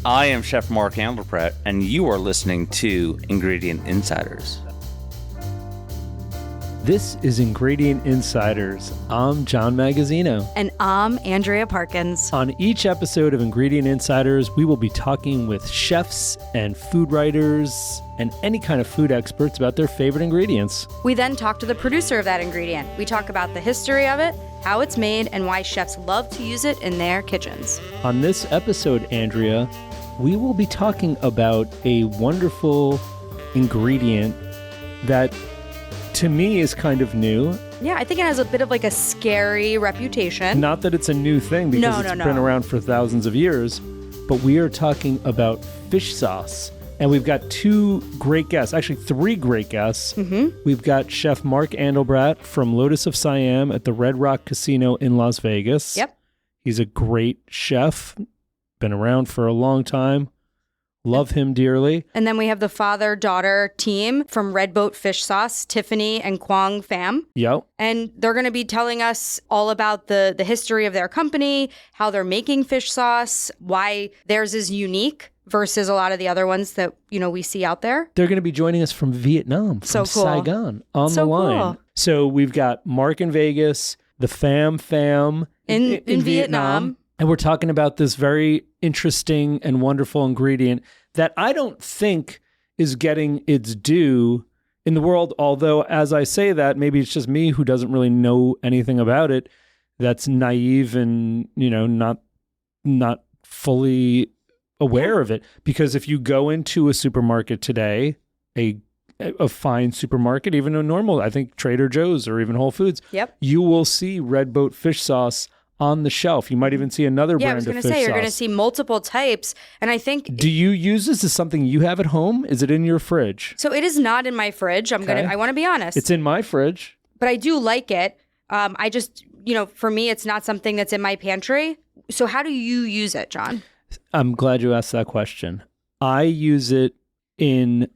I am Chef Mark Andelbradt, and you are listening to Ingredient Insiders. This is Ingredient Insiders. I'm John Magazzino. And I'm Andrea Parkins. On each episode of Ingredient Insiders, we will be talking with chefs and food writers and any kind of food experts about their favorite ingredients. We then talk to the producer of that ingredient. We talk about the history of it, how it's made, and why chefs love to use it in their kitchens. On this episode, Andrea, we will be talking about a wonderful ingredient that to me is kind of new. Yeah, I think it has a bit of like a scary reputation. Not that it's a new thing because it's been around for thousands of years, but we are talking about fish sauce. And we've got two great guests, actually three great guests. Mm-hmm. We've got Chef Mark Andelbradt from Lotus of Siam at the Red Rock Casino in Las Vegas. Yep. He's a great chef, been around for a long time. Love him dearly. And then we have the father-daughter team from Red Boat Fish Sauce, Tiffany and Cuong Pham. Yep. And they're going to be telling us all about the history of their company, how they're making fish sauce, why theirs is unique versus a lot of the other ones that, we see out there. They're going to be joining us from Vietnam, from Saigon, on the line. Cool. So we've got Mark in Vegas, the Pham in Vietnam. And we're talking about this very interesting and wonderful ingredient that I don't think is getting its due in the world. Although, as I say that, maybe it's just me who doesn't really know anything about it. That's naive and, not fully aware of it. Because if you go into a supermarket today, a fine supermarket, even a normal, I think Trader Joe's or even Whole Foods, you will see Red Boat fish sauce on the shelf. You might even see another brand of fish sauce. Yeah, I was going to say, you're going to see multiple types. And I think... Do you use this as something you have at home? Is it in your fridge? So it is not in my fridge. I want to be honest. It's in my fridge. But I do like it. I just, for me, it's not something that's in my pantry. So how do you use it, John? I'm glad you asked that question. I use it in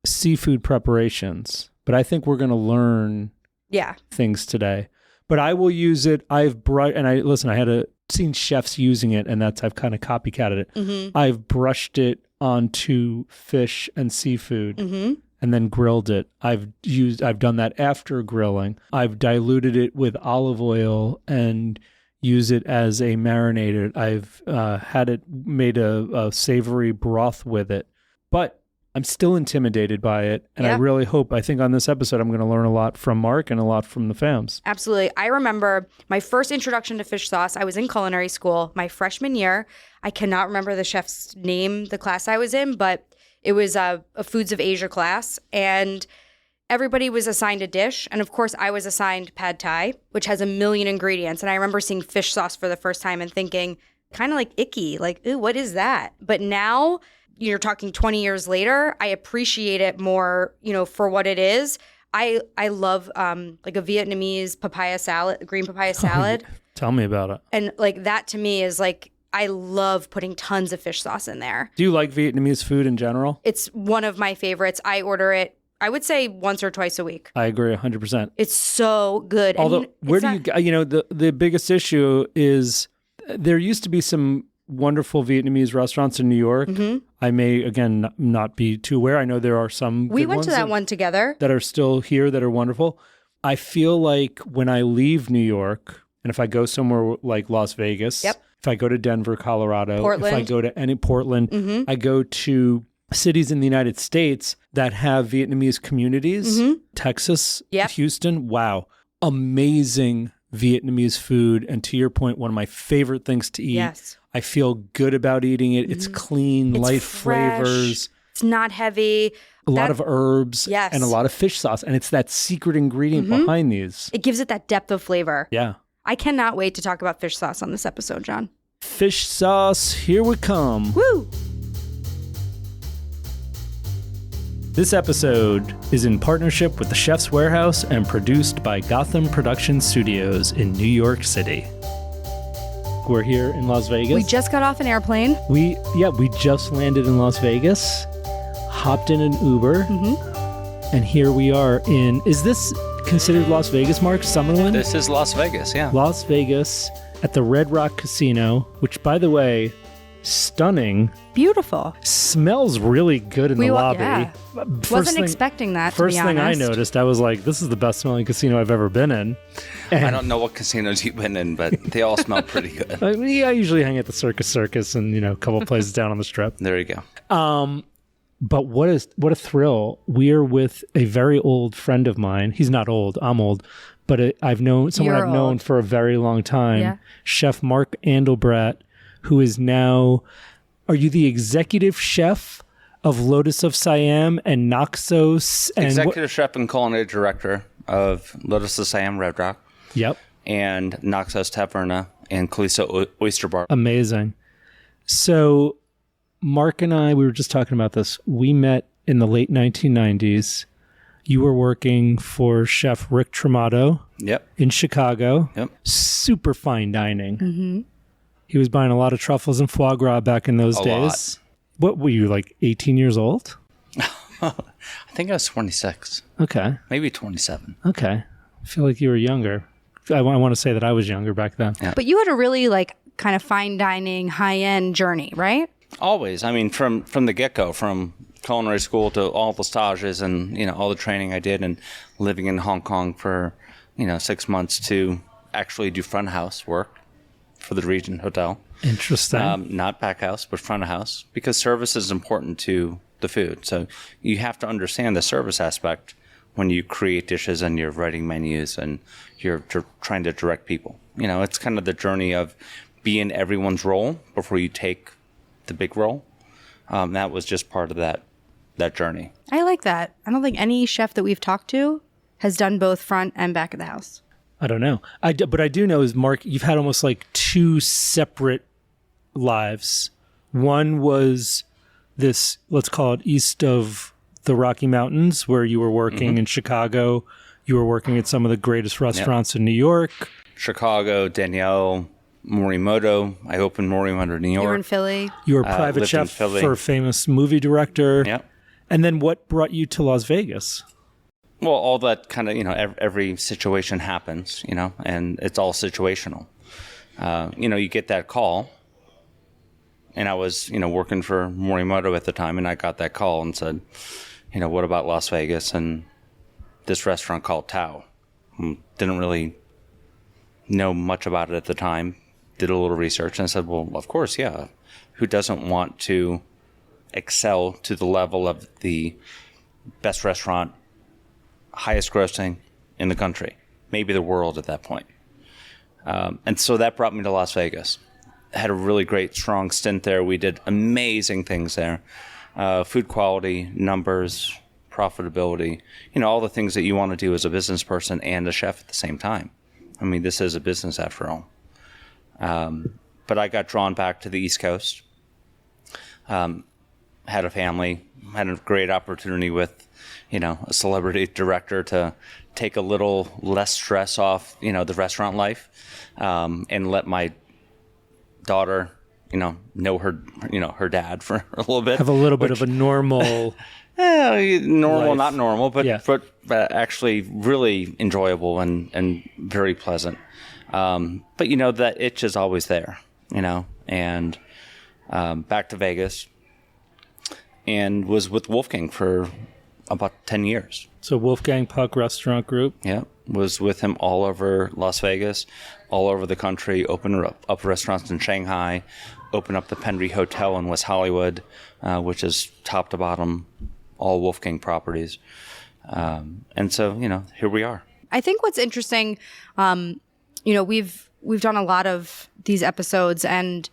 seafood preparations, but I think we're going to learn things today. But I will use it. I had seen chefs using it, and I've kind of copycatted it. Mm-hmm. I've brushed it onto fish and seafood and then grilled it. I've done that after grilling. I've diluted it with olive oil and use it as a marinator. I've had it made a savory broth with it. But I'm still intimidated by it, and I think on this episode, I'm going to learn a lot from Mark and a lot from the Phams. Absolutely. I remember my first introduction to fish sauce. I was in culinary school my freshman year. I cannot remember the chef's name, the class I was in, but it was a Foods of Asia class, and everybody was assigned a dish. And of course, I was assigned pad thai, which has a million ingredients. And I remember seeing fish sauce for the first time and thinking, kind of like icky, like, ooh, what is that? But now... You're talking 20 years later, I appreciate it more, for what it is. I love like a Vietnamese papaya salad, green papaya salad. Tell me about it. And like that to me is like, I love putting tons of fish sauce in there. Do you like Vietnamese food in general? It's one of my favorites. I order it, I would say once or twice a week. I agree 100%. It's so good. Although, the biggest issue is there used to be some wonderful Vietnamese restaurants in New York. Mm-hmm. I may, again, not be too aware. I know there are some We went to that one together. That are still here that are wonderful. I feel like when I leave New York, and if I go somewhere like Las Vegas, if I go to Denver, Colorado, Portland. If I go to Portland, I go to cities in the United States that have Vietnamese communities, Texas, Houston, wow, amazing Vietnamese food. And to your point, one of my favorite things to eat. Yes. I feel good about eating it. It's clean, it's light fresh, flavors. It's not heavy. A lot of herbs and a lot of fish sauce. And it's that secret ingredient behind these. It gives it that depth of flavor. Yeah. I cannot wait to talk about fish sauce on this episode, John. Fish sauce, here we come. Woo! This episode is in partnership with the Chef's Warehouse and produced by Gotham Production Studios in New York City. We're here in Las Vegas. We just got off an airplane. We just landed in Las Vegas, hopped in an Uber, and here we are in, is this considered Las Vegas, Mark? Summerlin? This is Las Vegas, yeah. Las Vegas at the Red Rock Casino, which, by the way, stunning. Beautiful. Smells really good in the lobby. Yeah. Wasn't expecting that, to be First thing I honest. noticed, I was like, this is the best smelling casino I've ever been in. I don't know what casinos you've been in, but they all smell pretty good. I usually hang at the Circus and, a couple places down on the Strip. There you go. But what a thrill. We're with a very old friend of mine. He's not old. I'm old. But I've known someone You're I've known old. for a very long time. Yeah. Chef Mark Andelbradt, who is now, are you the executive chef of Lotus of Siam and Naxos? And Executive Chef and Culinary Director of Lotus of Siam Red Rock. Yep. And Naxos Taverna and Caliso Oyster Bar. Amazing. So Mark and I, we were just talking about this. We met in the late 1990s. You were working for Chef Rick Tremato in Chicago. Yep. Super fine dining. Mm-hmm. He was buying a lot of truffles and foie gras back in those days. What were you, like 18 years old? I think I was 26. Okay. Maybe 27. Okay. I feel like you were younger. I want to say that I was younger back then. Yeah. But you had a really kind of fine dining, high-end journey, right? Always. I mean, from the get-go, from culinary school to all the stages and, all the training I did, and living in Hong Kong for, 6 months to actually do front of house work for the Regent Hotel. Interesting. Not back house, but front of house, because service is important to the food. So you have to understand the service aspect when you create dishes and you're writing menus and you're trying to direct people. It's kind of the journey of be in everyone's role before you take the big role. That was just part of that journey. I like that. I don't think any chef that we've talked to has done both front and back of the house. I don't know. But I do know is, Mark, you've had almost like two separate lives. One was this, let's call it east of the Rocky Mountains, where you were working in Chicago. You were working at some of the greatest restaurants in New York. Chicago, Danielle, Morimoto. I opened Morimoto, New York. You were in Philly. You were a private chef for a famous movie director. Yep. And then what brought you to Las Vegas? Well, all that kind of, every situation happens, and it's all situational. You get that call, and I was, working for Morimoto at the time, and I got that call and said, what about Las Vegas and this restaurant called Tao? Didn't really know much about it at the time. Did a little research, and I said, well, of course, yeah. Who doesn't want to excel to the level of the best restaurant, highest grossing in the country, maybe the world at that point? And so that brought me to Las Vegas. Had a really great, strong stint there. We did amazing things there. Food quality, numbers, profitability, all the things that you want to do as a business person and a chef at the same time. I mean, this is a business after all. But I got drawn back to the East Coast. Had a family, had a great opportunity with, a celebrity director to take a little less stress off, the restaurant life, and let my daughter, know her dad for a little bit. Have a little bit of a normal... normal, life. Not normal, but, Yeah. but actually really enjoyable and very pleasant. But, that itch is always there, and back to Vegas and was with Wolfgang for about 10 years. So Wolfgang Puck Restaurant Group. Yeah, was with him all over Las Vegas, all over the country, opened up restaurants in Shanghai, opened up the Penry Hotel in West Hollywood, which is top to bottom, all Wolfgang properties. And so, here we are. I think what's interesting, we've done a lot of these episodes, and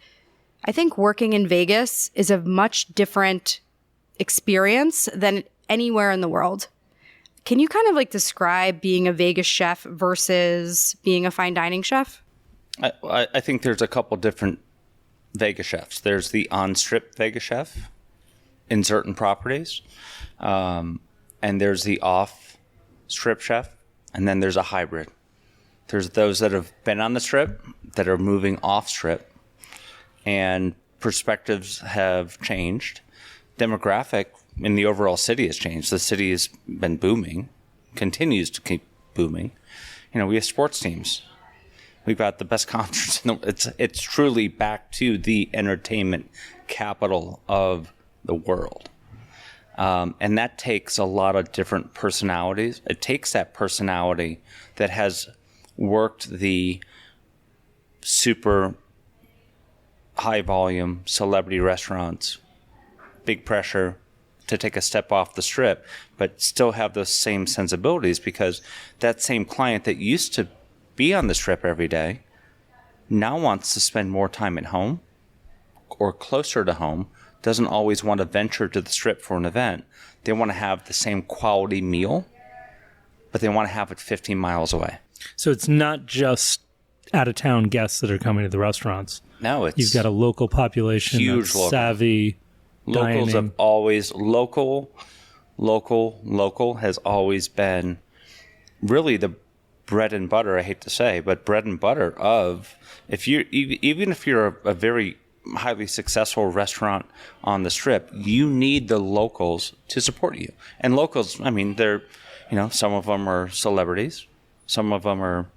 I think working in Vegas is a much different experience than anywhere in the world. Can you kind of describe being a Vegas chef versus being a fine dining chef? I think there's a couple different Vegas chefs. There's the on-strip Vegas chef in certain properties, and there's the off-strip chef, and then there's a hybrid. There's those that have been on the strip that are moving off-strip, and perspectives have changed. Demographic in the overall city has changed. The city has been booming, continues to keep booming. We have sports teams. We've got the best concerts. It's truly back to the entertainment capital of the world. And that takes a lot of different personalities. It takes that personality that has worked the super high volume celebrity restaurants, big pressure, to take a step off the strip, but still have those same sensibilities, because that same client that used to be on the strip every day now wants to spend more time at home or closer to home, doesn't always want to venture to the strip for an event. They want to have the same quality meal, but they want to have it 15 miles away. So it's not just out-of-town guests that are coming to the restaurants. No, you've got a local population huge that's savvy. Locals dining. have always local has always been really the bread and butter. I hate to say, but bread and butter of even if you're a very highly successful restaurant on the strip, you need the locals to support you. And locals, I mean, they're, some of them are celebrities, some of them are,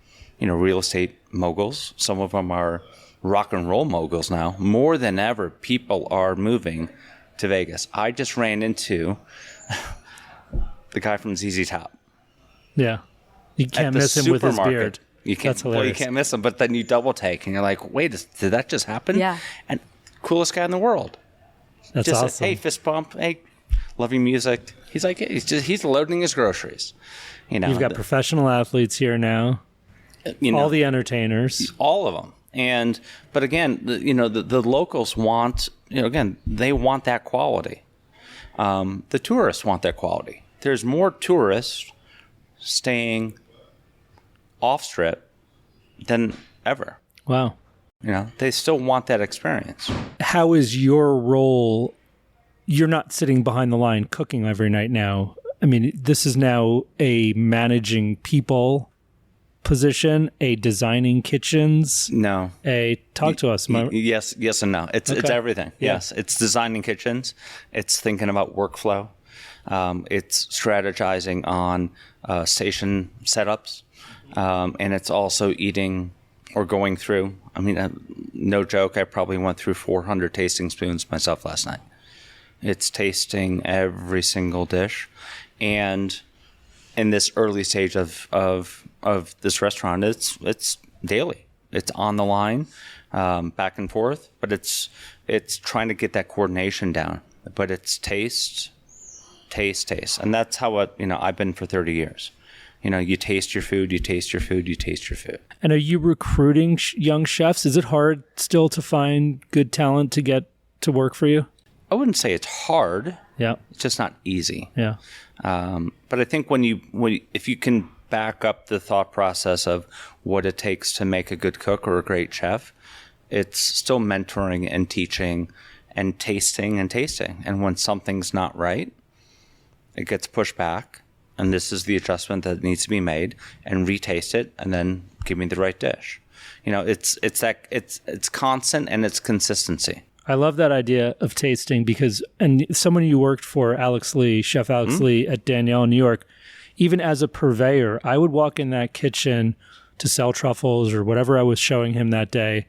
real estate moguls, some of them are rock and roll moguls now. More than ever, people are moving to Vegas. I just ran into the guy from ZZ Top. Yeah. You can't miss him with his beard. You can't, That's hilarious. Well, you can't miss him, but then you double take and you're like, wait, did that just happen? Yeah. And coolest guy in the world. That's just awesome. Hey, fist bump. Hey, love your music. He's like, he's loading his groceries. You've got professional athletes here now. All the entertainers. All of them. But again, the locals want, again, they want that quality. The tourists want that quality. There's more tourists staying off strip than ever. Wow. They still want that experience. How is your role? You're not sitting behind the line cooking every night now. I mean, this is now a managing people position, a designing kitchens. No. Talk to us. Yes and no. It's everything. Yeah. Yes. It's designing kitchens. It's thinking about workflow. It's strategizing on station setups. And it's also eating or going through. I mean, no joke, I probably went through 400 tasting spoons myself last night. It's tasting every single dish. And in this early stage of this restaurant, it's daily. It's on the line, back and forth, but it's trying to get that coordination down. But it's taste. And that's how I've been for 30 years. You taste your food, you taste your food, you taste your food. And are you recruiting young chefs? Is it hard still to find good talent to get to work for you? I wouldn't say it's hard. Yeah. It's just not easy. Yeah. But I think if you can back up the thought process of what it takes to make a good cook or a great chef, it's still mentoring and teaching and tasting. And when something's not right, it gets pushed back. And this is the adjustment that needs to be made, and retaste it, and then give me the right dish. It's constant and it's consistency. I love that idea of tasting because, and someone you worked for, Alex Lee, Chef Alex Lee at Danielle in New York, even as a purveyor, I would walk in that kitchen to sell truffles or whatever I was showing him that day,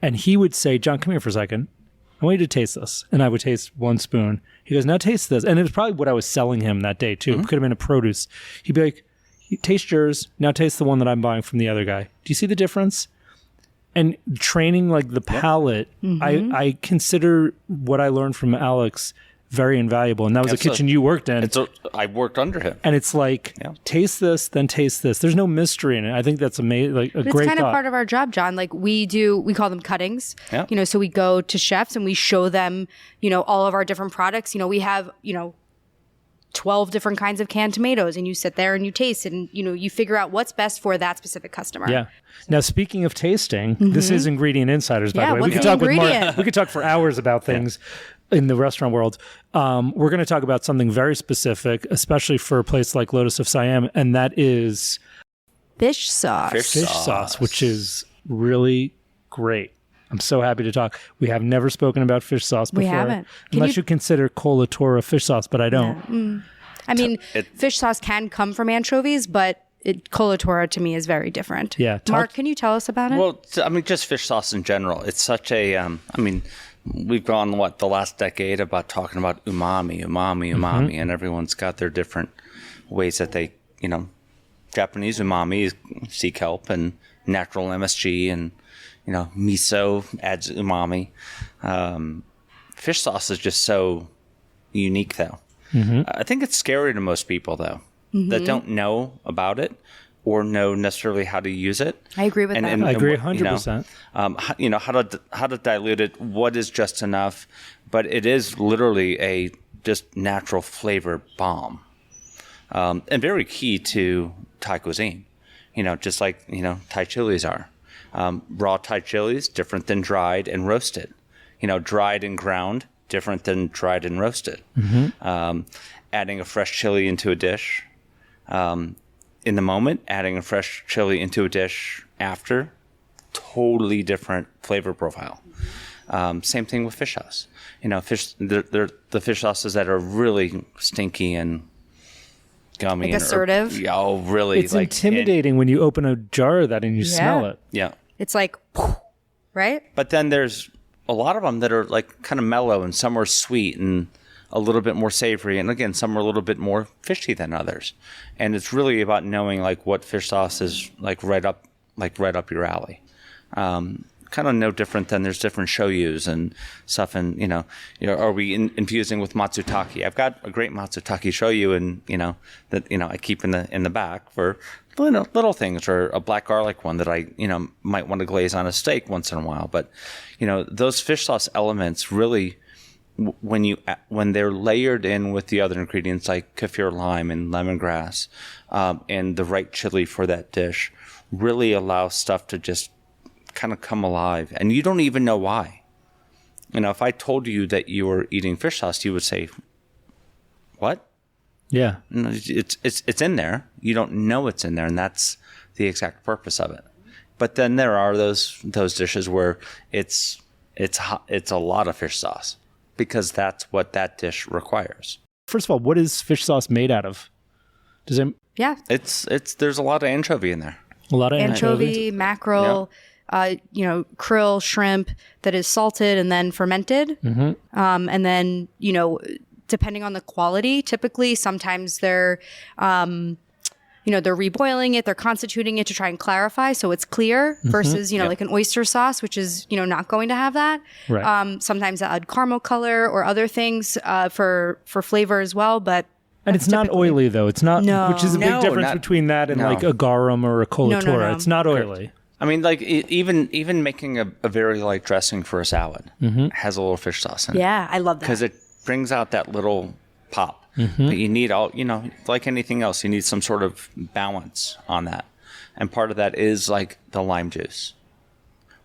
and he would say, "John, come here for a second. I want you to taste this." And I would taste one spoon. He goes, "Now taste this." And it was probably what I was selling him that day too. It could have been a produce. He'd be like, "Taste yours. Now taste the one that I'm buying from the other guy. Do you see the difference?" And training like the palate, I consider what I learned from Alex very invaluable. And that was a kitchen you worked in. I worked under him. And it's like, taste this, then taste this. There's no mystery in it. I think that's amazing. Like a great thought. It's kind of part of our job, John. Like we call them cuttings. Yeah. So we go to chefs and we show them, all of our different products. We have, 12 different kinds of canned tomatoes, and you sit there and you taste and, you figure out what's best for that specific customer. Yeah. Now, speaking of tasting, this is Ingredient Insiders, by the way. What's the ingredient? We could talk for hours about things in the restaurant world. We're going to talk about something very specific, especially for a place like Lotus of Siam, and that is fish sauce. Fish sauce, which is really great. I'm so happy to talk. We have never spoken about fish sauce before. We haven't. Unless you consider colatora fish sauce, but I don't. Yeah. I mean, fish sauce can come from anchovies, but coloratura to me is very different. Yeah. Mark, can you tell us about it? Well, I mean, just fish sauce in general. It's such a, I mean, we've gone, the last decade about talking about umami, and everyone's got their different ways that they, Japanese umami is sea kelp and natural MSG, and, miso adds umami. Fish sauce is just so unique, though. I think it's scary to most people, though, that don't know about it or know necessarily how to use it. I agree with that. I agree 100%. How to dilute it, what is just enough, but it is literally a just natural flavor bomb, and very key to Thai cuisine. Just like Thai chilies are. Raw Thai chilies different than dried and roasted. Dried and ground different than dried and roasted. Adding a fresh chili into a dish. In the moment, adding a fresh chili into a dish after, totally different flavor profile. Same thing with fish sauce. The fish sauces that are really stinky and gummy, like assertive. Really. It's intimidating when you open a jar of that and you smell it. Yeah, it's like, right? But then there's a lot of them that are like kind of mellow, and some are sweet and a little bit more savory, and again, some are a little bit more fishy than others. And it's really about knowing like what fish sauce is right up your alley. Kind of no different than there's different shoyus and stuff. And are we infusing with matsutake? I've got a great matsutake shoyu, and that I keep in the back for little things, or a black garlic one that I might want to glaze on a steak once in a while. But those fish sauce elements really, when they're layered in with the other ingredients like kaffir lime and lemongrass, and the right chili for that dish, really allow stuff to just kind of come alive, and you don't even know why. If I told you that you were eating fish sauce, you would say, "What?" Yeah, it's in there. You don't know it's in there, and that's the exact purpose of it. But then there are those dishes where it's a lot of fish sauce, because that's what that dish requires. First of all, what is fish sauce made out of? Does it? Yeah, it's there's a lot of anchovy in there. A lot of anchovy, mackerel. Yeah. Krill, shrimp that is salted and then fermented. And then, depending on the quality, typically sometimes they're, they're reboiling it, they're constituting it to try and clarify so it's clear versus, like an oyster sauce, which is, not going to have that. Right. Sometimes they add caramel color or other things for flavor as well, but and it's not oily though. It's not, which is a big difference between that and like a garum or a colatura. No. It's not oily. Correct. I mean, like even making a very light dressing for a salad has a little fish sauce in it. Yeah, I love that. Because it brings out that little pop. But you need like anything else, you need some sort of balance on that. And part of that is like the lime juice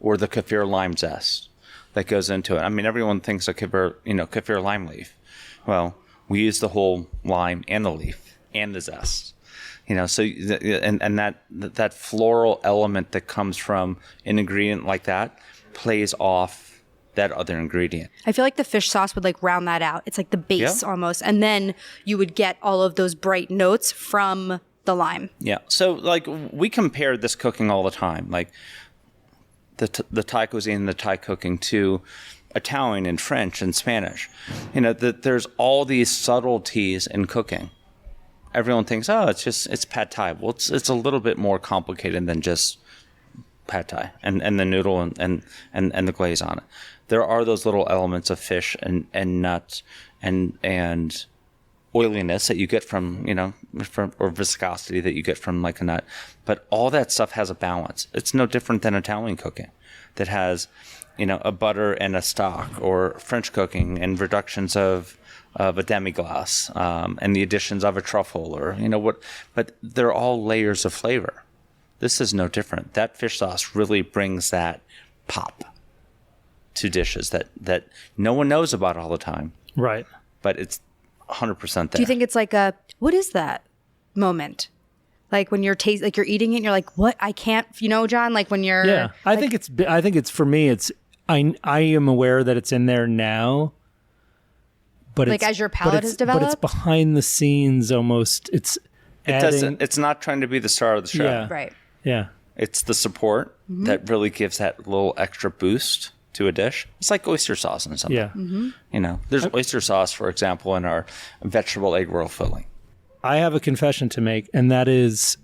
or the kaffir lime zest that goes into it. I mean, everyone thinks of kaffir lime leaf. Well, we use the whole lime and the leaf and the zest. So and that floral element that comes from an ingredient like that plays off that other ingredient. I feel like the fish sauce would like round that out. It's like the base almost, and then you would get all of those bright notes from the lime. Yeah. So like we compare this cooking all the time, like the Thai cuisine and the Thai cooking to Italian and French and Spanish. There's all these subtleties in cooking. Everyone thinks, it's pad Thai. Well, it's a little bit more complicated than just pad Thai and the noodle and the glaze on it. There are those little elements of fish and nuts and oiliness that you get from or viscosity that you get from like a nut. But all that stuff has a balance. It's no different than Italian cooking that has a butter and a stock, or French cooking and reductions of a demi-glace, and the additions of a truffle, or but they're all layers of flavor. This is no different. That fish sauce really brings that pop to dishes that no one knows about all the time. Right. But it's 100% there. Do you think it's like what is that moment? Like when you're you're eating it and you're like, what? I can't, John, like when you're. Yeah. I think it's for me, I am aware that it's in there now. But like as your palate has developed? But it's behind the scenes almost. It's not trying to be the star of the show. Yeah. Right. Yeah. It's the support that really gives that little extra boost to a dish. It's like oyster sauce and something. Yeah. There's oyster sauce, for example, in our vegetable egg roll filling. I have a confession to make, and that is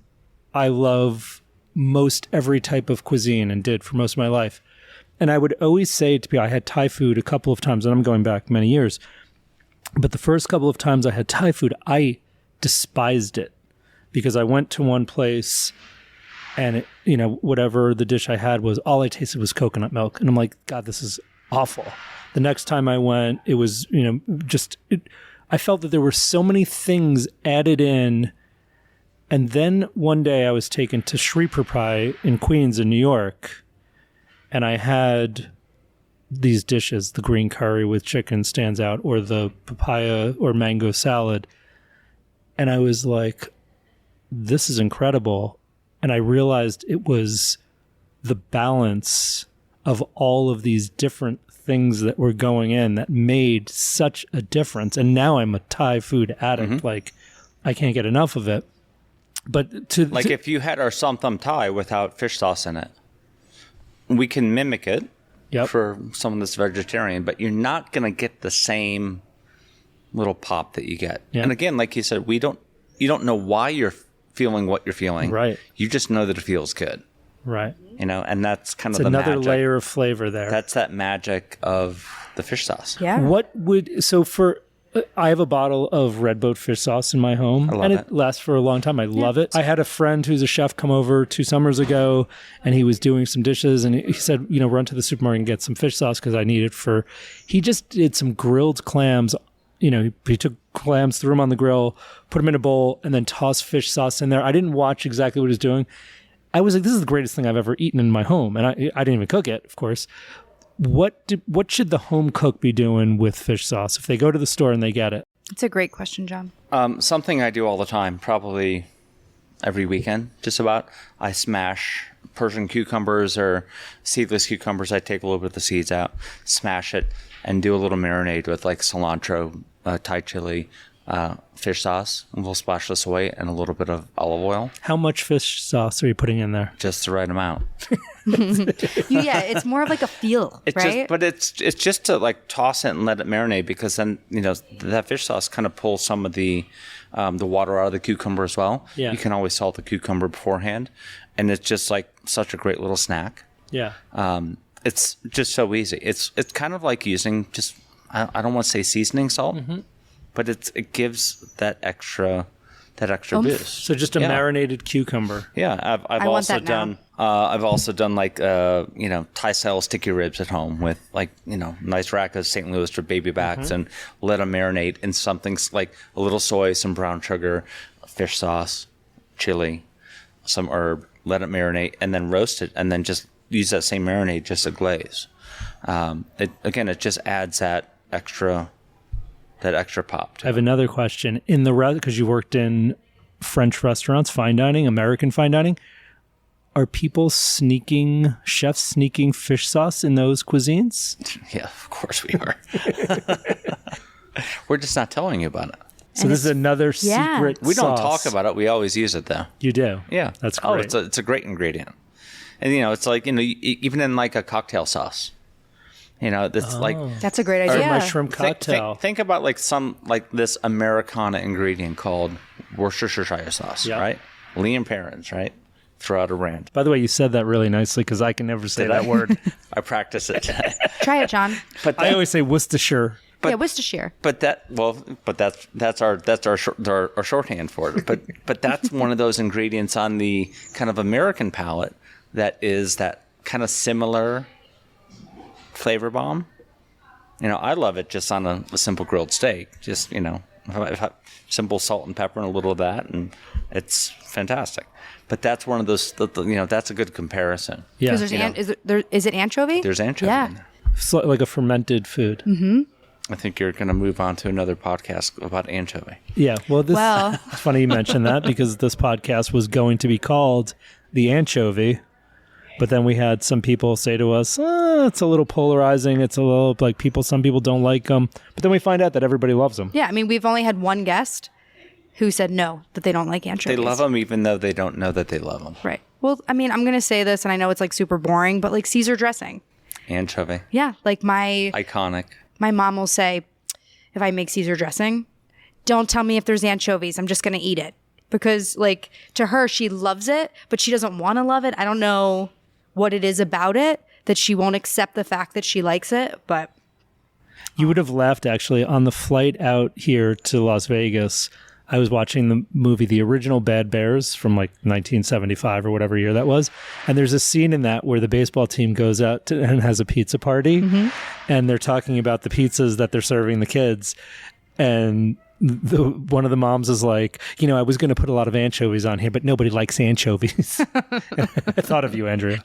I love most every type of cuisine and did for most of my life. And I would always say to people, I had Thai food a couple of times, and I'm going back many years. But the first couple of times I had Thai food, I despised it because I went to one place and, whatever the dish I had was, all I tasted was coconut milk. And I'm like, God, this is awful. The next time I went, it was, I felt that there were so many things added in. And then one day I was taken to Sri Prapai in Queens in New York. And I had these dishes, the green curry with chicken stands out, or the papaya or mango salad. And I was like, this is incredible. And I realized it was the balance of all of these different things that were going in that made such a difference. And now I'm a Thai food addict. Like, I can't get enough of it. But if you had our Som Tam Thai without fish sauce in it, we can mimic it for someone that's vegetarian, but you're not going to get the same little pop that you get. Yeah. And again, like you said, you don't know why you're feeling what you're feeling. Right. You just know that it feels good. Right. And that's kind of the another magic. Layer of flavor there. That's that magic of the fish sauce. Yeah. I have a bottle of Red Boat fish sauce in my home, and it lasts for a long time. I love it. I had a friend who's a chef come over 2 summers ago, and he was doing some dishes, and he said, run to the supermarket and get some fish sauce because I need it he just did some grilled clams. He took clams, threw them on the grill, put them in a bowl, and then tossed fish sauce in there. I didn't watch exactly what he was doing. I was like, this is the greatest thing I've ever eaten in my home. And I didn't even cook it, of course. What should the home cook be doing with fish sauce if they go to the store and they get it? It's a great question, John. Something I do all the time, probably every weekend, just about. I smash Persian cucumbers or seedless cucumbers. I take a little bit of the seeds out, smash it, and do a little marinade with like cilantro, Thai chili, fish sauce, a little splash of soy, and a little bit of olive oil. How much fish sauce are you putting in there? Just the right amount. Yeah, it's more of like a feel, right? It's just to like toss it and let it marinate, because then that fish sauce kind of pulls some of the water out of the cucumber as well. Yeah. You can always salt the cucumber beforehand, and it's just like such a great little snack. Yeah. It's just so easy. It's kind of like using just I don't want to say seasoning salt, but it gives that extra boost. So just a marinated cucumber. Yeah, I've also done like Thai style sticky ribs at home with like nice rack of St. Louis or baby backs and let them marinate in something like a little soy, some brown sugar, fish sauce, chili, some herb. Let it marinate and then roast it, and then just use that same marinade just to glaze. It just adds that extra pop. I have another question. Because you worked in French restaurants, fine dining, American fine dining, are chefs sneaking fish sauce in those cuisines? Yeah, of course we are. We're just not telling you about it. So this is another secret We don't sauce. talk about it. We always use it, though. You do? Yeah. That's great. It's a great ingredient. And, it's like, even in like a cocktail sauce. That's a great idea. Or my shrimp cocktail. Think about like this Americana ingredient called Worcestershire sauce, right? Liam Perrins, right? Throw out a rant. By the way, you said that really nicely because I can never say that word. I practice it. Try it, John. I always say Worcestershire. Worcestershire. But that's our shorthand for it. But that's one of those ingredients on the kind of American palate that is that kind of similar flavor bomb. I love it just on a simple grilled steak. Just simple salt and pepper and a little of that, and it's fantastic. But that's one of those. That's a good comparison. Yeah. Is it anchovy? There's anchovy. Yeah. In there. It's like a fermented food. Mm-hmm. I think you're going to move on to another podcast about anchovy. Yeah. It's funny you mentioned that because this podcast was going to be called The Anchovy. But then we had some people say to us, it's a little polarizing. It's a little like some people don't like them. But then we find out that everybody loves them. Yeah. I mean, we've only had one guest who said no, that they don't like anchovies. They love them even though they don't know that they love them. Right. Well, I mean, I'm going to say this, and I know it's like super boring, but like Caesar dressing. Anchovy. Yeah. Like Iconic. my mom will say, if I make Caesar dressing, don't tell me if there's anchovies. I'm just going to eat it. Because like to her, she loves it, but she doesn't want to love it. I don't know what it is about it that she won't accept the fact that she likes it, but. You would have laughed actually on the flight out here to Las Vegas. I was watching the movie, the original Bad Bears from like 1975 or whatever year that was. And there's a scene in that where the baseball team goes out and has a pizza party. Mm-hmm. And they're talking about the pizzas that they're serving the kids. And one of the moms is like, I was going to put a lot of anchovies on here, but nobody likes anchovies. I thought of you, Andrea.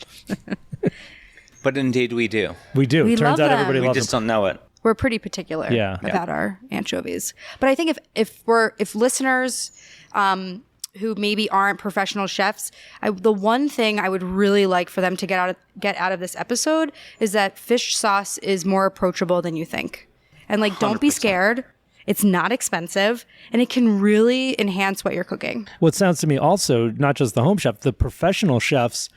But indeed we do. We do. We Turns love out them. everybody We loves just them. don't know it. We're pretty particular about our anchovies. But I think if listeners who maybe aren't professional chefs, the one thing I would really like for them to get out of this episode is that fish sauce is more approachable than you think. And like, don't be 100%. scared. It's not expensive, and it can really enhance what you're cooking. Well, it sounds to me also, not just the home chef, the professional chefs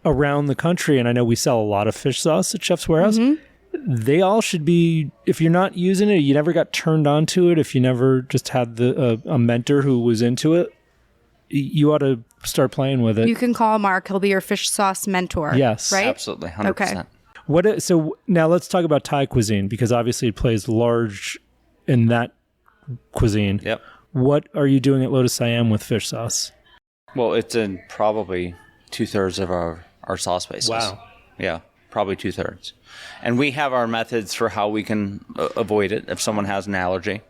around the country, and I know we sell a lot of fish sauce at Chef's Warehouse, they all should be, if you're not using it, you never got turned on to it, if you never just had a mentor who was into it, you ought to start playing with it. You can call Mark. He'll be your fish sauce mentor. Yes. Right? Absolutely, 100%. Okay. So now let's talk about Thai cuisine, because obviously it plays large in that cuisine. Yep. What are you doing at Lotus Siam with fish sauce? Well, it's in probably 2/3 of our sauce bases. Wow. Yeah, probably 2/3. And we have our methods for how we can avoid it if someone has an allergy.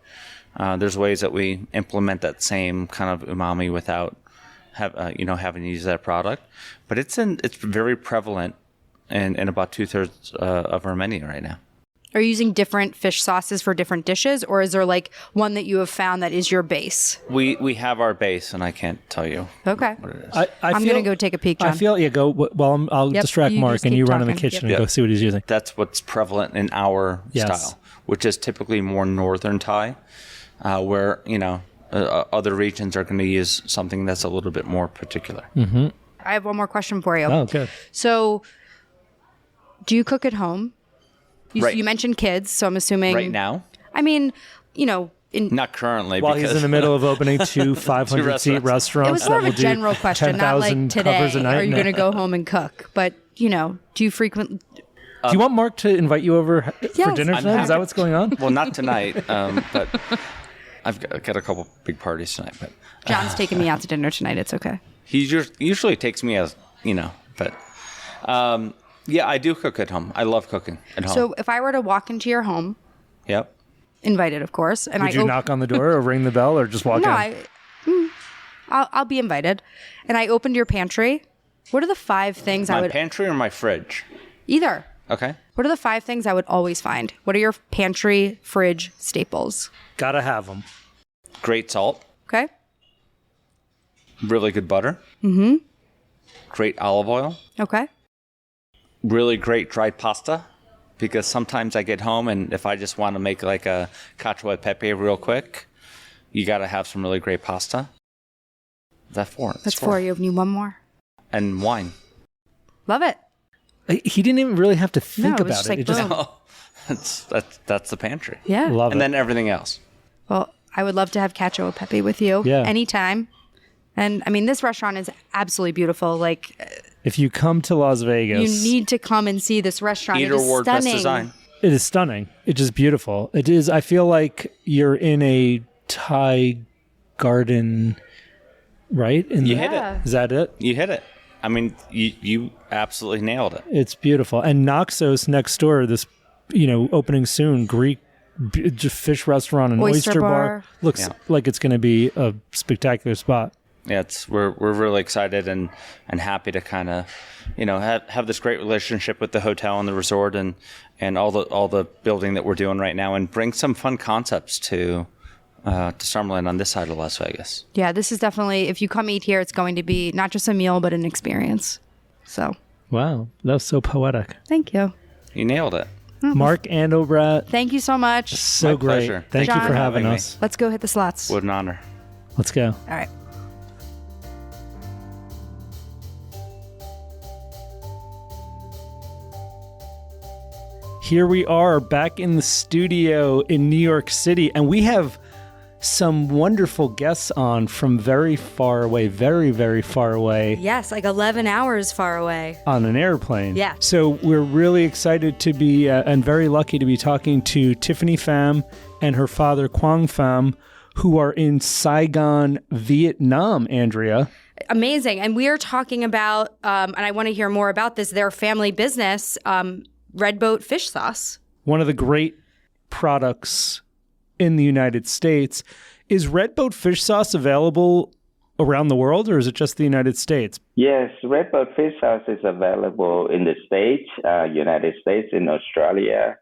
There's ways that we implement that same kind of umami without having to use that product. But it's very prevalent in about 2/3 of our menu right now. Are you using different fish sauces for different dishes, or is there like one that you have found that is your base? We have our base, and I can't tell you what it is. I'm going to go take a peek, John. I feel, go. Well, I'll distract you Mark, just and keep you run in the talking. kitchen and go see what he's using. That's what's prevalent in our style, which is typically more northern Thai, where, other regions are going to use something that's a little bit more particular. Mm-hmm. I have one more question for you. Oh, good. So, do you cook at home? You mentioned kids, so I'm assuming... Right now? I mean, Not currently. While he's in the middle of opening two 500-seat restaurants. It was more of a general question, not like today, are you going to go home and cook? But, do you frequently... Do you want Mark to invite you over for dinner tonight? Is that what's going on? Well, not tonight, but I've got a couple big parties tonight. But John's taking me out to dinner tonight. It's okay. He usually takes me as, but... yeah, I do cook at home. I love cooking at home. So if I were to walk into your home, yep, invited, of course, and would you knock on the door or ring the bell or just walk in? I'll be invited, and I opened your pantry. What are the 5 things my pantry or my fridge? Either. Okay. What are the 5 things I would always find? What are your pantry, fridge staples? Gotta have them. Great salt. Okay. Really good butter. Mm-hmm. Great olive oil. Okay. Really great dried pasta, because sometimes I get home and if I just want to make like a cacio e pepe real quick, you got to have some really great pasta. Is that 4? That's 4. You need one more. And wine. Love it. He didn't even really have to think about it. Like, It just No, that's the pantry. Yeah. love And it. then everything else. Well, I would love to have cacio e pepe with you anytime. And I mean, this restaurant is absolutely beautiful. Like, if you come to Las Vegas, you need to come and see this restaurant. Eater It is Award Best stunning. Design. it is stunning. It's just beautiful. It is. I feel like you're in a Thai garden, right? You hit it. Is that it? You hit it. I mean, you absolutely nailed it. It's beautiful. And Naxos next door, this, opening soon, Greek fish restaurant and oyster bar. Looks like it's going to be a spectacular spot. Yeah, we're really excited and happy to kind of, have this great relationship with the hotel and the resort and all the building that we're doing right now, and bring some fun concepts to Summerlin on this side of Las Vegas. Yeah, this is definitely, if you come eat here, it's going to be not just a meal, but an experience. So. Wow, that was so poetic. Thank you. You nailed it. Mark Andelbradt. Thank you so much. So My great. pleasure. Thank you John. for having me. us. Let's go hit the slots. What an honor. Let's go. All right. Here we are back in the studio in New York City, and we have some wonderful guests on from very far away, very, very far away. Yes, like 11 hours far away. On an airplane. Yeah. So we're really excited to be, and very lucky to be talking to Tiffany Pham and her father, Cuong Pham, who are in Saigon, Vietnam, Andrea. Amazing. And we are talking about, and I want to hear more about this, their family business, Red Boat fish sauce. One of the great products in the United States. Is Red Boat fish sauce available around the world, or is it just the United States? Yes, Red Boat fish sauce is available in the States, United States, in Australia,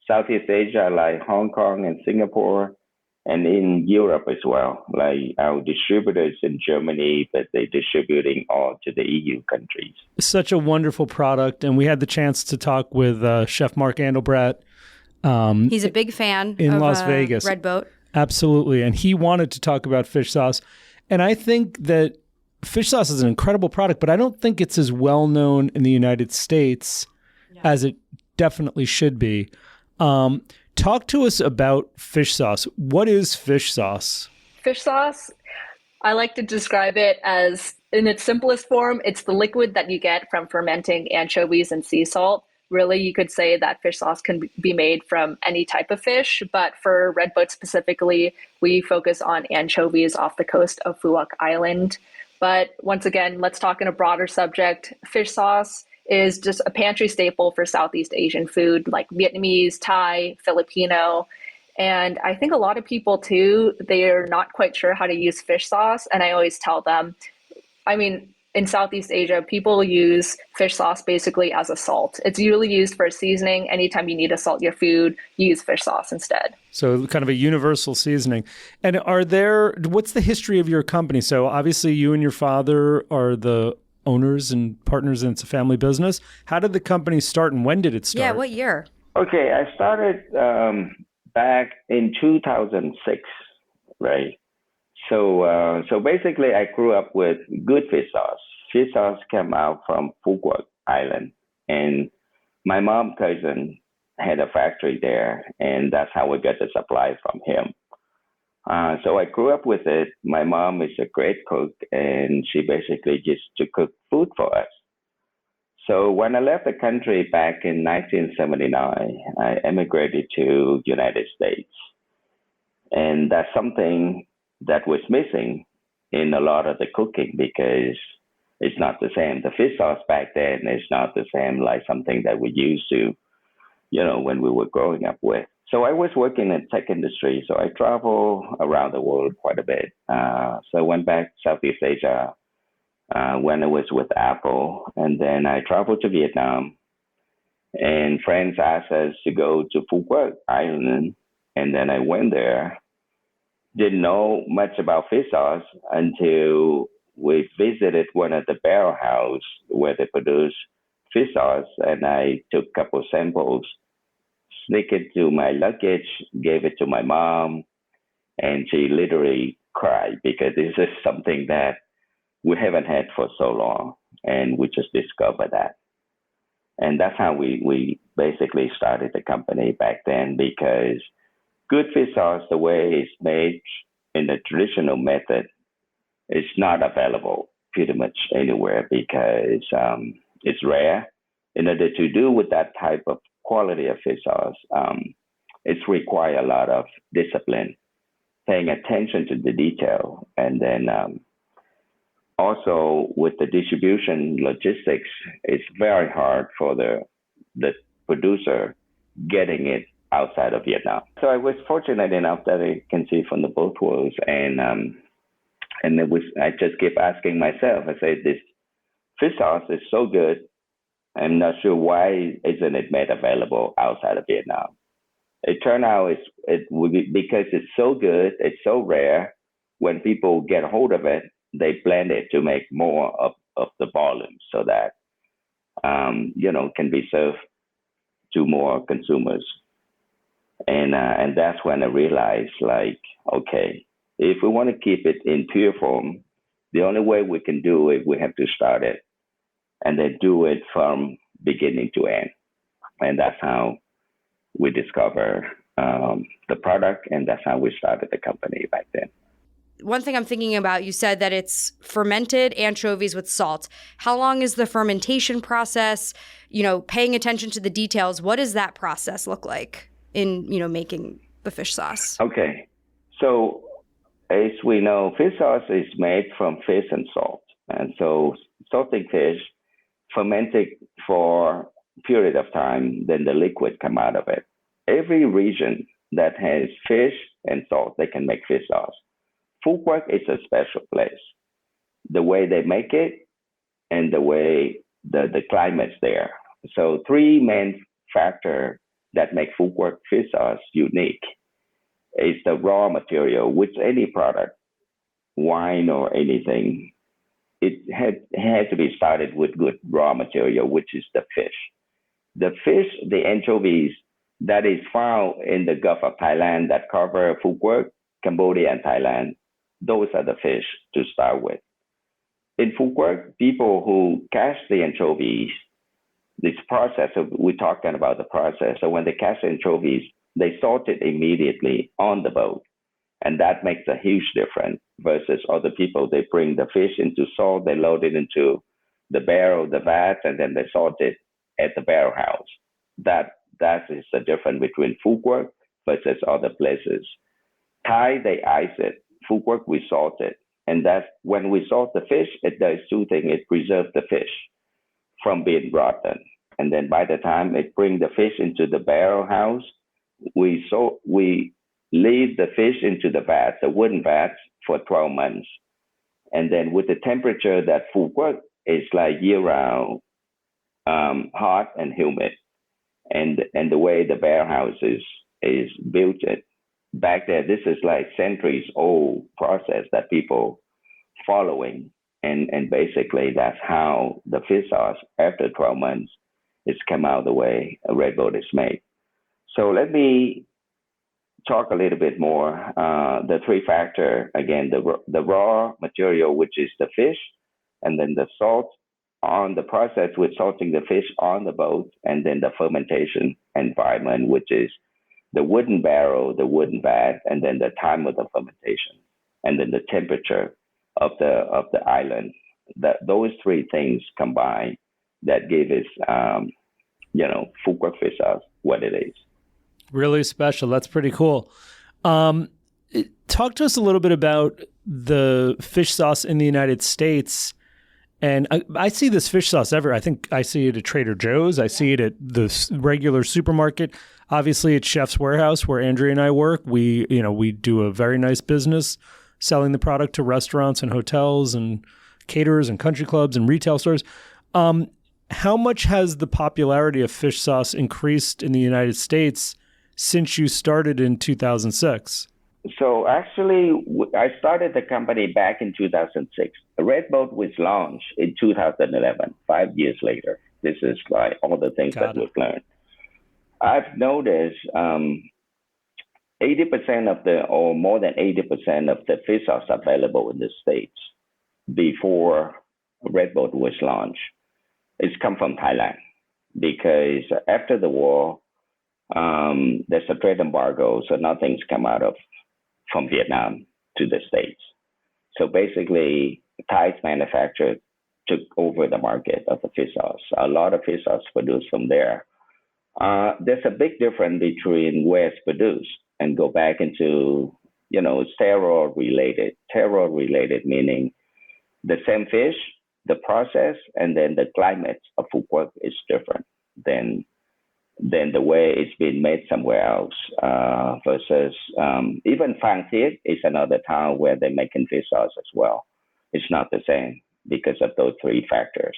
Southeast Asia, like Hong Kong and Singapore, and in Europe as well. Like our distributors in Germany, but they're distributing all to the EU countries. Such a wonderful product, and we had the chance to talk with Chef Mark Andelbradt. He's a big fan in of Las Vegas. Red Boat. Absolutely, and he wanted to talk about fish sauce. And I think that fish sauce is an incredible product, but I don't think it's as well known in the United States as it definitely should be. Talk to us about fish sauce. What is fish sauce? Fish sauce, I like to describe it as, in its simplest form, it's the liquid that you get from fermenting anchovies and sea salt. Really, you could say that fish sauce can be made from any type of fish, but for Red Boat specifically, we focus on anchovies off the coast of Phuoc Island. But once again, let's talk in a broader subject. Fish sauce is just a pantry staple for Southeast Asian food like Vietnamese, Thai, Filipino. And I think a lot of people too, they're not quite sure how to use fish sauce. And I always tell them, in Southeast Asia, people use fish sauce basically as a salt. It's usually used for seasoning. Anytime you need to salt your food, you use fish sauce instead. So kind of a universal seasoning. And what's the history of your company? So obviously you and your father are the owners and partners, and it's a family business. How did the company start, and when did it start? Yeah, what year? Okay, I started back in 2006, right? So basically, I grew up with good fish sauce. Fish sauce came out from Phuoc Island, and my mom's cousin had a factory there, and that's how we got the supply from him. So I grew up with it. My mom is a great cook, and she basically just to cook food for us. So when I left the country back in 1979, I emigrated to United States, and that's something that was missing in a lot of the cooking because it's not the same. The fish sauce back then is not the same like something that we used to, when we were growing up with. So I was working in tech industry, so I travel around the world quite a bit. So I went back to Southeast Asia when I was with Apple, and then I traveled to Vietnam, and friends asked us to go to Phuoc Island, and then I went there. Didn't know much about fish sauce until we visited one of the barrel houses where they produce fish sauce, and I took a couple samples, sneaked it to my luggage, gave it to my mom, and she literally cried because this is something that we haven't had for so long, and we just discovered that. And that's how we basically started the company back then, because good fish sauce, the way it's made in the traditional method, is not available pretty much anywhere because it's rare. In order to do with that type of quality of fish sauce, it's require a lot of discipline, paying attention to the detail, and then also with the distribution logistics, it's very hard for the producer getting it outside of Vietnam. So I was fortunate enough that I can see from the both worlds, and I just keep asking myself. I say, this fish sauce is so good. I'm not sure why isn't it made available outside of Vietnam. It turned out it would be because it's so good, it's so rare. When people get a hold of it, they blend it to make more of the volume, so that can be served to more consumers. And that's when I realized, like, okay, if we want to keep it in pure form, the only way we can do it, we have to start it and then do it from beginning to end. And that's how we discover the product, and that's how we started the company back then. One thing I'm thinking about, you said that it's fermented anchovies with salt. How long is the fermentation process? Paying attention to the details, what does that process look like in, making the fish sauce? Okay. So as we know, fish sauce is made from fish and salt. And so salting fish, fermented for a period of time, then the liquid come out of it. Every region that has fish and salt, they can make fish sauce. Fuquoc is a special place. The way they make it and the way the climate's there. So three main factors that make Fuquoc fish sauce unique is the raw material, which any product, wine or anything, it had to be started with good raw material, which is the fish. The fish, the anchovies that is found in the Gulf of Thailand that cover Fuquoc, Cambodia, and Thailand, those are the fish to start with. In Fuquoc, people who catch the anchovies, this process, we're talking about the process. So when they catch anchovies, they salt it immediately on the boat. And that makes a huge difference versus other people. They bring the fish into salt, they load it into the barrel, the vat, and then they salt it at the barrel house. That is the difference between Fuquoc versus other places. Thai, they ice it. Fuquoc, we salt it. And that's when we salt the fish, it does two things. It preserves the fish from being rotten. And then by the time it brings the fish into the barrel house, we leave the fish into the vat, the wooden vats, for 12 months. And then with the temperature that Fuquoc is like year-round, hot and humid. And the way the barrel house is built, back there, this is like centuries old process that people following. And basically that's how the fish sauce after 12 months is come out the way a redboat is made. So let me talk a little bit more. The three factor, again, the raw material, which is the fish, and then the salt on the process with salting the fish on the boat, and then the fermentation environment, which is the wooden barrel, the wooden vat, and then the time of the fermentation, and then the temperature of the island. Those three things combined that give us, Fuquoc fish sauce what it is. Really special. That's pretty cool. Talk to us a little bit about the fish sauce in the United States. And I see this fish sauce everywhere. I think I see it at Trader Joe's. I see it at the regular supermarket. Obviously, at Chef's Warehouse, where Andrea and I work, we do a very nice business selling the product to restaurants and hotels and caterers and country clubs and retail stores. How much has the popularity of fish sauce increased in the United States since you started in 2006? So actually, I started the company back in 2006. The Redboat was launched in 2011, 5 years later. This is like all the things that we've learned. I've noticed 80% or more than 80% of the fish sauce available in the States before Redboat was launched, it's come from Thailand. Because after the war, there's a trade embargo, so nothing's come out from Vietnam to the States. So basically, Thai's manufacturer took over the market of the fish sauce. A lot of fish sauce produced from there. There's a big difference between where it's produced and go back into, steroid related. Steroid related meaning the same fish, the process, and then the climate of Fuquoc is different than the way it's been made somewhere else, versus even Phan Thiết is another town where they're making fish sauce as well. It's not the same because of those three factors.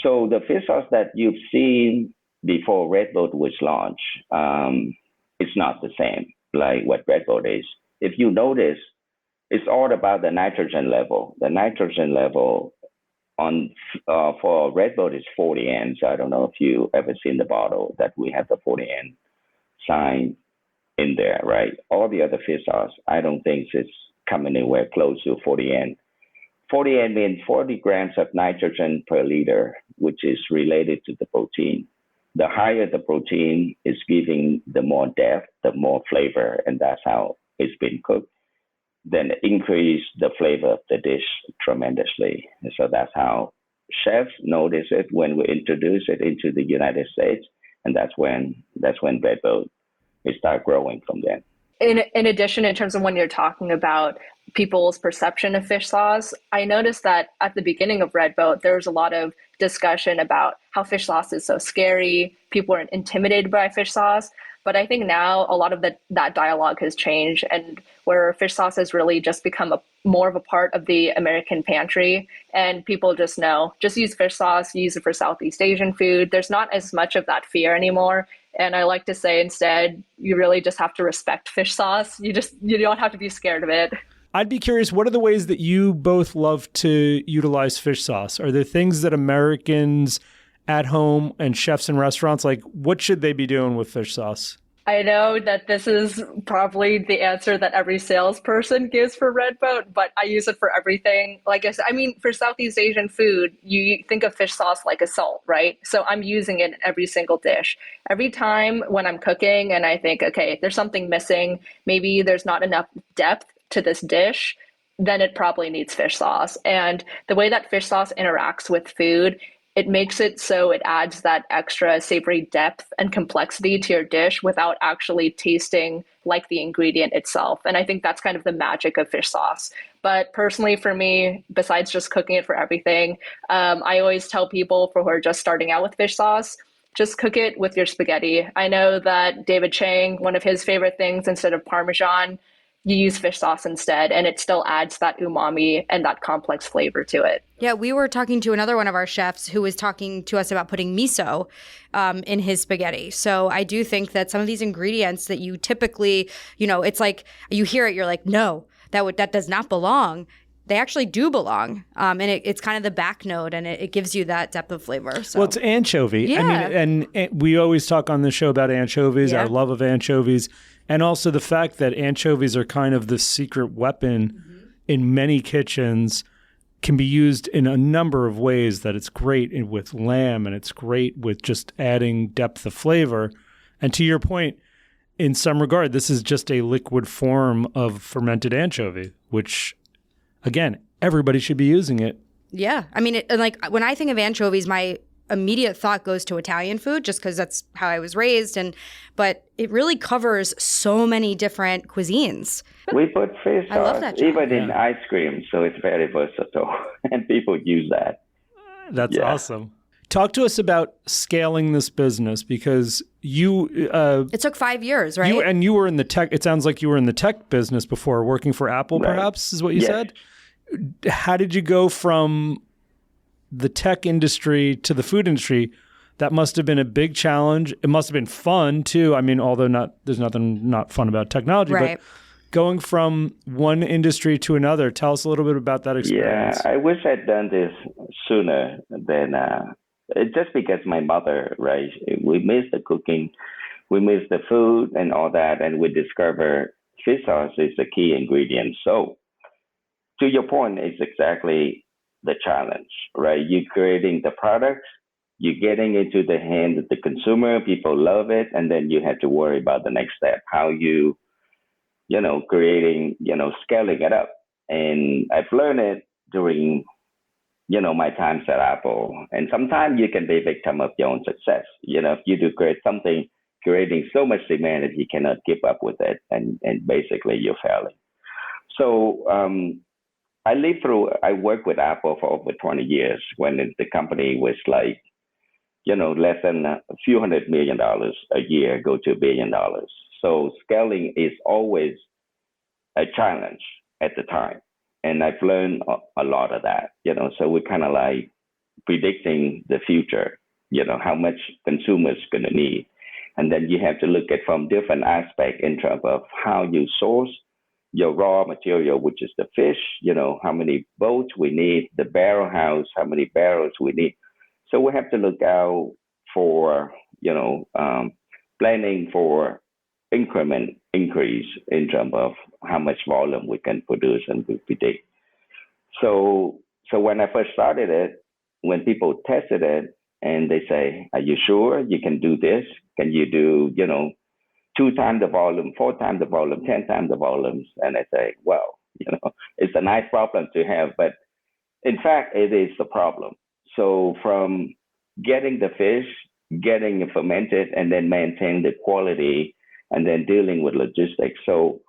So the fish sauce that you've seen before Redboat was launched, it's not the same like what Redboat is. If you notice, it's all about the nitrogen level. The nitrogen level for Redboat is 40 N. So I don't know if you ever seen the bottle that we have the 40 N sign in there, right? All the other fish sauce, I don't think it's come anywhere close to 40 N. 40 N means 40 grams of nitrogen per liter, which is related to the protein. The higher the protein is giving, the more depth, the more flavor, and that's how it's been cooked. Then increase the flavor of the dish tremendously. And so that's how chefs notice it when we introduce it into the United States, and that's when Red Boat it start growing from there. In addition, in terms of when you're talking about people's perception of fish sauce, I noticed that at the beginning of Red Boat, there was a lot of discussion about how fish sauce is so scary. People are intimidated by fish sauce. But I think now a lot of that dialogue has changed, and where fish sauce has really just become more of a part of the American pantry, and people just know, just use fish sauce, use it for Southeast Asian food. There's not as much of that fear anymore. And I like to say instead, you really just have to respect fish sauce. You don't have to be scared of it. I'd be curious, what are the ways that you both love to utilize fish sauce? Are there things that Americans at home and chefs in restaurants, like what should they be doing with fish sauce? I know that this is probably the answer that every salesperson gives for Red Boat, but I use it for everything. Like I said, I mean, for Southeast Asian food, you think of fish sauce like a salt, right? So I'm using it in every single dish. Every time when I'm cooking and I think, okay, there's something missing, maybe there's not enough depth to this dish, then it probably needs fish sauce. And the way that fish sauce interacts with food, it makes it so it adds that extra savory depth and complexity to your dish without actually tasting like the ingredient itself. And I think that's kind of the magic of fish sauce. But personally for me, besides just cooking it for everything, I always tell people who are just starting out with fish sauce, just cook it with your spaghetti. I know that David Chang, one of his favorite things, instead of Parmesan, you use fish sauce instead, and it still adds that umami and that complex flavor to it. Yeah, we were talking to another one of our chefs who was talking to us about putting miso in his spaghetti. So I do think that some of these ingredients that you typically, it's like you hear it, you're like, no, that does not belong. They actually do belong. And it's kind of the back note, and it gives you that depth of flavor. So. Well, it's anchovy. Yeah. I mean, and we always talk on the show about anchovies, our love of anchovies, and also the fact that anchovies are kind of the secret weapon in many kitchens, can be used in a number of ways, that it's great with lamb and it's great with just adding depth of flavor. And to your point, in some regard, this is just a liquid form of fermented anchovy, which, again, everybody should be using it. Yeah. I mean, like when I think of anchovies, my immediate thought goes to Italian food, just because that's how I was raised. But it really covers so many different cuisines. We put fish I love sauce that, John. even in ice cream, so it's very versatile, and people use that. That's awesome. Talk to us about scaling this business, because you... it took 5 years, right? You were in the tech... It sounds like you were in the tech business before, working for Apple, perhaps, is what you said? How did you go from the tech industry to the food industry? That must have been a big challenge. It must have been fun, too. I mean, although there's nothing not fun about technology, but going from one industry to another, tell us a little bit about that experience. Yeah, I wish I'd done this sooner than... just because my mother, right, we miss the cooking, we miss the food and all that, and we discover fish sauce is the key ingredient. So to your point, it's exactly the challenge, right? You're creating the product, you're getting it to the hand of the consumer, people love it, and then you have to worry about the next step, how creating, scaling it up. And I've learned it during my times at Apple. And sometimes you can be victim of your own success. If you do create something, creating so much demand that you cannot keep up with it, and basically you're failing. So I worked with Apple for over 20 years when the company was like, less than a few $100 million a year, go to $1 billion. So scaling is always a challenge at the time. And I've learned a lot of that, so we're kind of like predicting the future, how much consumers going to need. And then you have to look at from different aspects in terms of how you source your raw material, which is the fish, how many boats we need, the barrel house, how many barrels we need. So we have to look out for, planning for increment increase in terms of how much volume we can produce and we predict. So when I first started it, when people tested it and they say, "Are you sure you can do this? Can you do 2 times the volume, 4 times the volume, 10 times the volumes?" And I say, "Well, it's a nice problem to have, but in fact, it is the problem." So from getting the fish, getting it fermented, and then maintain the quality, and then dealing with logistics. So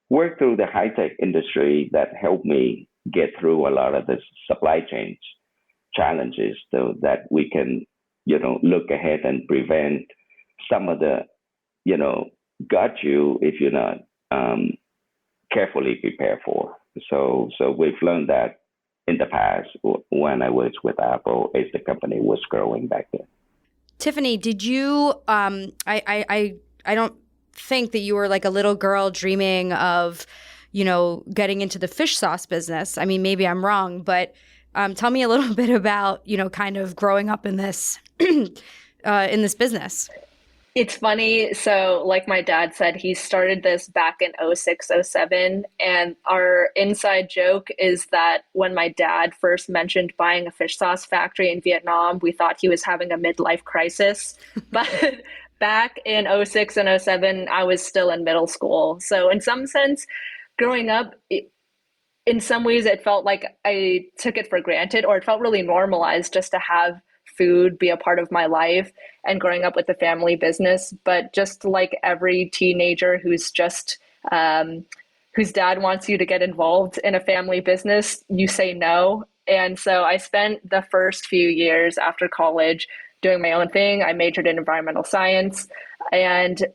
work through the high-tech industry that helped me get through a lot of the supply chain challenges so that we can, look ahead and prevent some of the, got you if you're not carefully prepared for. So we've learned that in the past when I was with Apple as the company was growing back then. Tiffany, did you, I don't think that you were like a little girl dreaming of, getting into the fish sauce business. I mean, maybe I'm wrong, but tell me a little bit about, kind of growing up in this, in this business. It's funny. So like my dad said, he started this back in 06, 07. And our inside joke is that when my dad first mentioned buying a fish sauce factory in Vietnam, we thought he was having a midlife crisis. But back in 06 and 07, I was still in middle school. So in some sense, growing up, in some ways, it felt like I took it for granted, or it felt really normalized just to have food be a part of my life and growing up with a family business. But just like every teenager who's just whose dad wants you to get involved in a family business, you say no. And so I spent the first few years after college doing my own thing. I majored in environmental science, and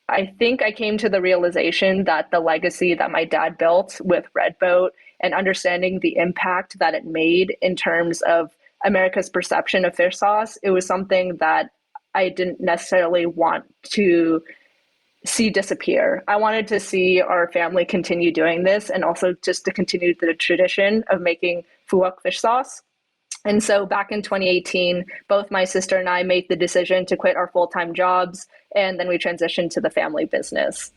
I think I came to the realization that the legacy that my dad built with Red Boat and understanding the impact that it made in terms of America's perception of fish sauce, it was something that I didn't necessarily want to see disappear. I wanted to see our family continue doing this, and also just to continue the tradition of making phu quoc fish sauce. And so back in 2018, both my sister and I made the decision to quit our full-time jobs, and then we transitioned to the family business.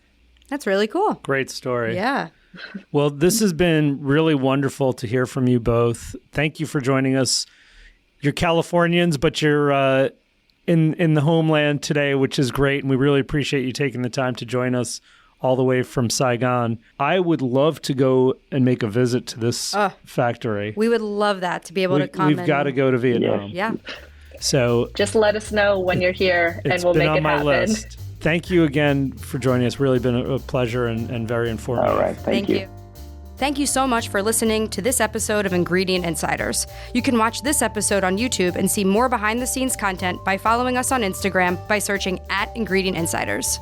That's really cool. Great story. Yeah. Well, this has been really wonderful to hear from you both. Thank you for joining us. You're Californians, but you're in the homeland today, which is great, and we really appreciate you taking the time to join us all the way from Saigon. I would love to go and make a visit to this factory. We would love that, to be able to come. We've got to go to Vietnam. Yeah. So just let us know when you're here, and we'll make it happen. List. Thank you again for joining us. Really been a pleasure and very informative. All right. Thank you. Thank you so much for listening to this episode of Ingredient Insiders. You can watch this episode on YouTube and see more behind-the-scenes content by following us on Instagram by searching @Ingredient Insiders.